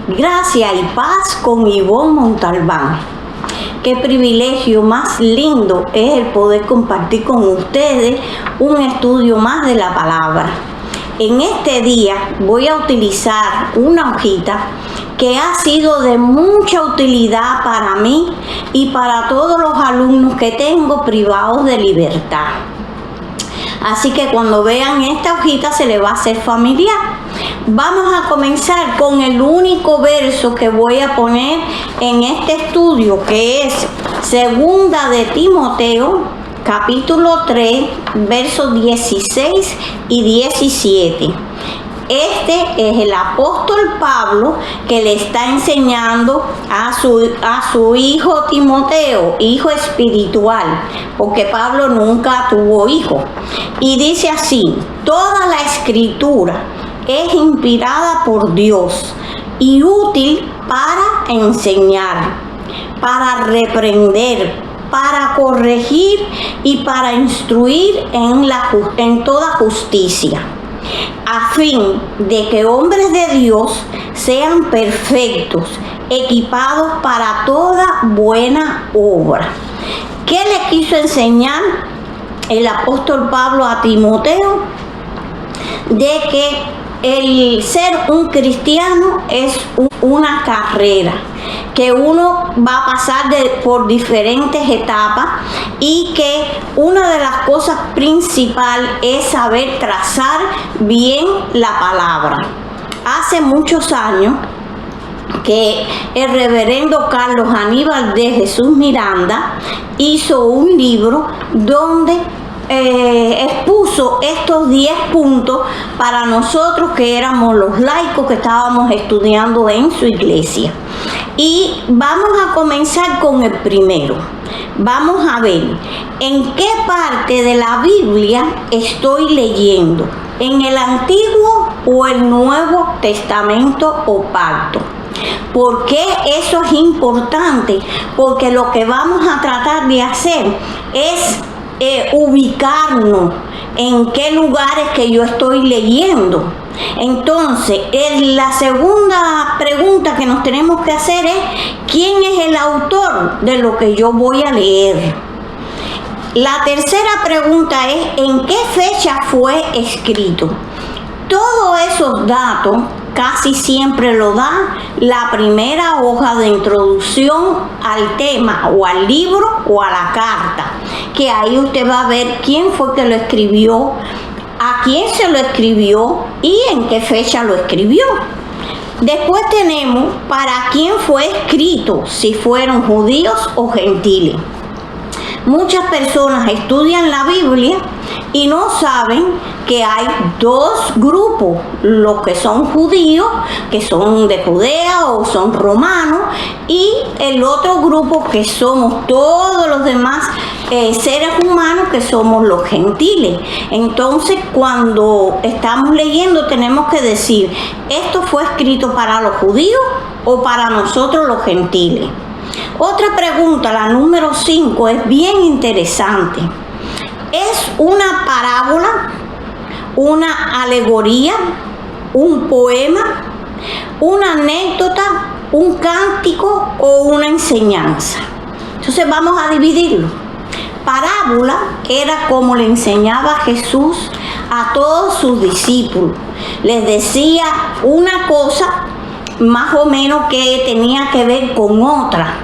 Gracia y paz con Ivonne Montalbán. Qué privilegio más lindo es el poder compartir con ustedes un estudio más de la palabra. En este día voy a utilizar una hojita que ha sido de mucha utilidad para mí y para todos los alumnos que tengo privados de libertad. Así que cuando vean esta hojita se les va a hacer familiar. Vamos a comenzar con el único verso que voy a poner en este estudio, que es Segunda de Timoteo, capítulo 3, versos 16 y 17. Este es el apóstol Pablo que le está enseñando a su hijo Timoteo, hijo espiritual, porque Pablo nunca tuvo hijo. Y dice así: toda la escritura es inspirada por Dios y útil para enseñar, para reprender, para corregir y para instruir en toda justicia, a fin de que hombres de Dios sean perfectos, equipados para toda buena obra. ¿Qué le quiso enseñar el apóstol Pablo a Timoteo? De que el ser un cristiano es una carrera, que uno va a pasar por diferentes etapas y que una de las cosas principales es saber trazar bien la palabra. Hace muchos años que el reverendo Carlos Aníbal de Jesús Miranda hizo un libro donde expuso estos 10 puntos para nosotros que éramos los laicos que estábamos estudiando en su iglesia. Y vamos a comenzar con el primero. Vamos a ver en qué parte de la Biblia estoy leyendo, en el Antiguo o el Nuevo Testamento o Pacto. ¿Por qué eso es importante? Porque lo que vamos a tratar de hacer es ubicarnos en qué lugares que yo estoy leyendo. Entonces, la segunda pregunta que nos tenemos que hacer es: ¿quién es el autor de lo que yo voy a leer? La tercera pregunta es: ¿en qué fecha fue escrito? Todos esos datos casi siempre lo da la primera hoja de introducción al tema o al libro o a la carta, que ahí usted va a ver quién fue que lo escribió, a quién se lo escribió y en qué fecha lo escribió. Después tenemos para quién fue escrito, si fueron judíos o gentiles. Muchas personas estudian la Biblia y no saben que hay dos grupos: los que son judíos, que son de Judea o son romanos, y el otro grupo que somos todos los demás seres humanos, que somos los gentiles. Entonces, cuando estamos leyendo tenemos que decir: ¿esto fue escrito para los judíos o para nosotros los gentiles? Otra pregunta, la número 5, es bien interesante. ¿Es una parábola, una alegoría, un poema, una anécdota, un cántico o una enseñanza? Entonces vamos a dividirlo. Parábola era como le enseñaba Jesús a todos sus discípulos. Les decía una cosa más o menos que tenía que ver con otra,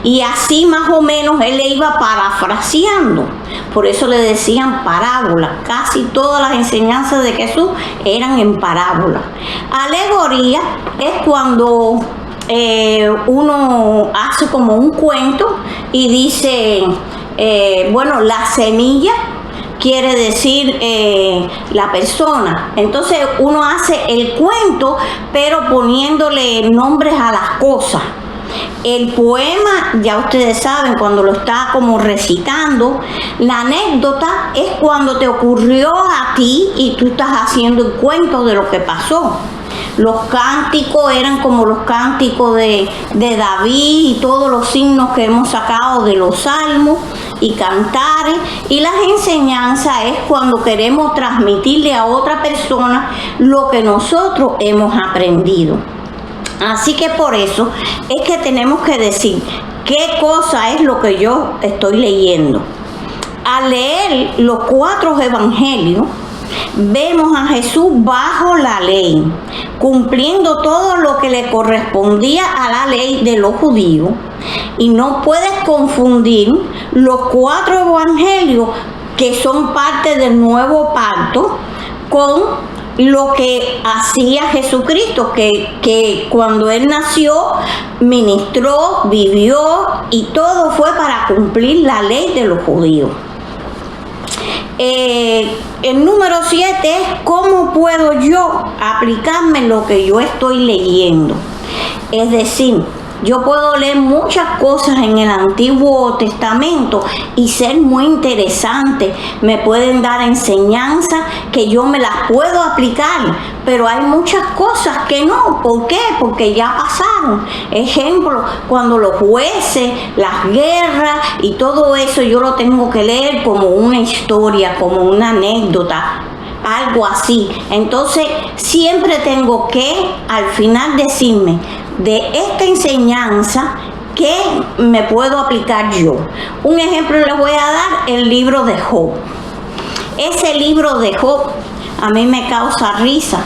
y así más o menos él le iba parafraseando. Por eso le decían parábola. Casi todas las enseñanzas de Jesús eran en parábola. Alegoría es cuando uno hace como un cuento y dice, bueno, la semilla quiere decir la persona. Entonces uno hace el cuento pero poniéndole nombres a las cosas. El poema, ya ustedes saben, cuando lo está como recitando. La anécdota es cuando te ocurrió a ti y tú estás haciendo el cuento de lo que pasó. Los cánticos eran como los cánticos de David y todos los himnos que hemos sacado de los salmos y cantares. Y las enseñanzas es cuando queremos transmitirle a otra persona lo que nosotros hemos aprendido. Así que por eso es que tenemos que decir qué cosa es lo que yo estoy leyendo. Al leer los 4 evangelios, vemos a Jesús bajo la ley, cumpliendo todo lo que le correspondía a la ley de los judíos. Y no puedes confundir los 4 evangelios que son parte del nuevo pacto con lo que hacía Jesucristo, que cuando Él nació, ministró, vivió y todo fue para cumplir la ley de los judíos. El número 7 es cómo puedo yo aplicarme lo que yo estoy leyendo. Es decir, yo puedo leer muchas cosas en el Antiguo Testamento y ser muy interesante. Me pueden dar enseñanzas que yo me las puedo aplicar, pero hay muchas cosas que no. ¿Por qué? Porque ya pasaron. Ejemplo, cuando los jueces, las guerras y todo eso yo lo tengo que leer como una historia, como una anécdota, algo así. Entonces siempre tengo que al final decirme de esta enseñanza que me puedo aplicar yo. Un ejemplo les voy a dar, el libro de Job. Ese libro de Job a mí me causa risa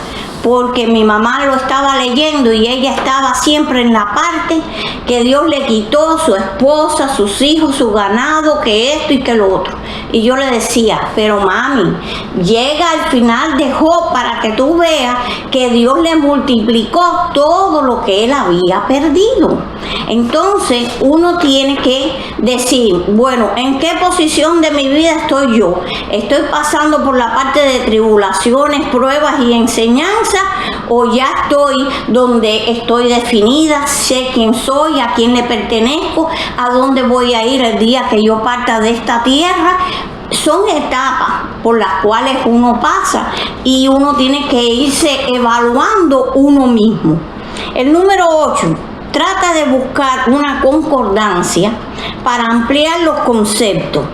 porque mi mamá lo estaba leyendo y ella estaba siempre en la parte que Dios le quitó su esposa, sus hijos, su ganado, que esto y que lo otro. Y yo le decía, pero mami, llega al final de Job para que tú veas que Dios le multiplicó todo lo que él había perdido. Entonces uno tiene que decir, bueno, ¿en qué posición de mi vida estoy yo? ¿Estoy pasando por la parte de tribulaciones, pruebas y enseñanzas? ¿O ya estoy donde estoy definida, sé quién soy, a quién le pertenezco, a dónde voy a ir el día que yo parta de esta tierra? Son etapas por las cuales uno pasa y uno tiene que irse evaluando uno mismo. El número 8, trata de buscar una concordancia para ampliar los conceptos.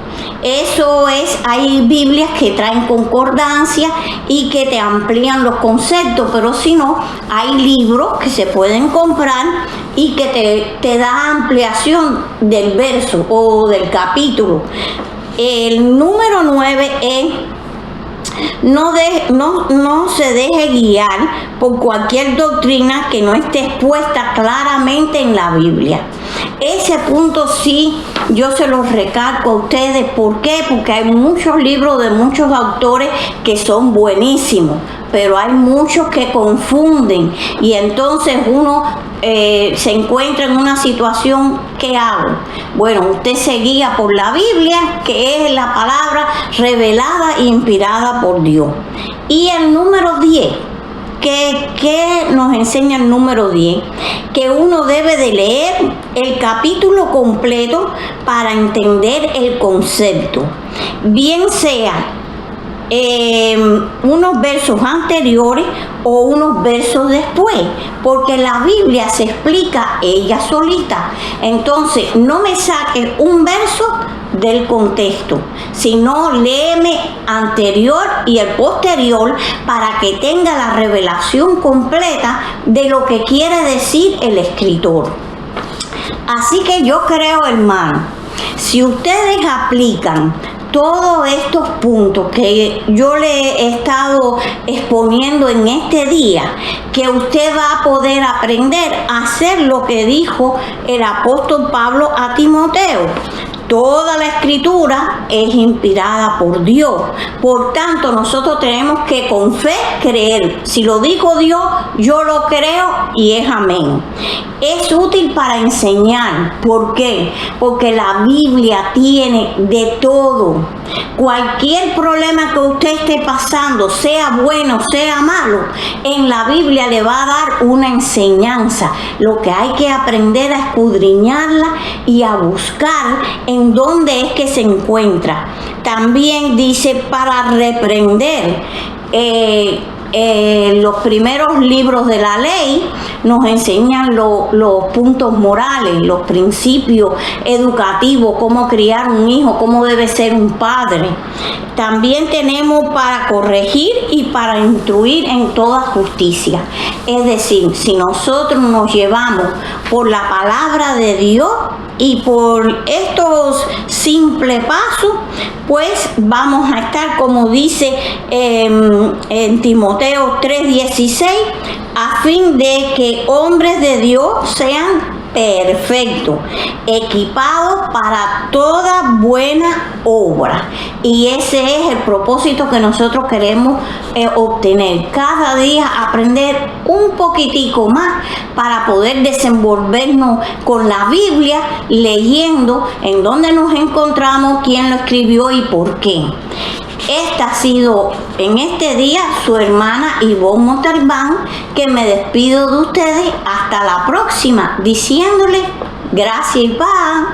Eso es, hay Biblias que traen concordancia y que te amplían los conceptos, pero si no, hay libros que se pueden comprar y que te da ampliación del verso o del capítulo. El número 9 es no se deje guiar por cualquier doctrina que no esté expuesta claramente en la Biblia. Ese punto sí, yo se los recalco a ustedes. ¿Por qué? Porque hay muchos libros de muchos autores que son buenísimos, pero hay muchos que confunden y entonces uno se encuentra en una situación. ¿Qué hago? Bueno, usted se guía por la Biblia, que es la palabra revelada e inspirada por Dios. Y el número 10, ¿qué nos enseña el número 10? Que uno debe de leer el capítulo completo para entender el concepto, bien sea unos versos anteriores o unos versos después, porque la Biblia se explica ella solita. Entonces no me saques un verso del contexto, sino léeme anterior y el posterior para que tenga la revelación completa de lo que quiere decir el escritor. Así que yo creo, hermano, si ustedes aplican todos estos puntos que yo le he estado exponiendo en este día, que usted va a poder aprender a hacer lo que dijo el apóstol Pablo a Timoteo. Toda la escritura es inspirada por Dios. Por tanto, nosotros tenemos que con fe creer. Si lo dijo Dios, yo lo creo y es amén. Es útil para enseñar. ¿Por qué? Porque la Biblia tiene de todo. Cualquier problema que usted esté pasando, sea bueno, sea malo, en la Biblia le va a dar una enseñanza. Lo que hay que aprender a escudriñarla y a buscar en dónde es que se encuentra. También dice para reprender. Los primeros libros de la ley nos enseñan los puntos morales, los principios educativos, cómo criar un hijo, cómo debe ser un padre. También tenemos para corregir y para instruir en toda justicia. Es decir, si nosotros nos llevamos por la palabra de Dios y por estos simples pasos, pues vamos a estar, como dice en Timoteo 3:16, a fin de que hombres de Dios sean perfectos, equipados para toda buena obra. Y ese es el propósito que nosotros queremos obtener. Cada día aprender un poquitico más para poder desenvolvernos con la Biblia, leyendo en dónde nos encontramos, quién lo escribió y por qué. Esta ha sido en este día su hermana Ivonne Montalbán, que me despido de ustedes hasta la próxima, diciéndole gracias y paz.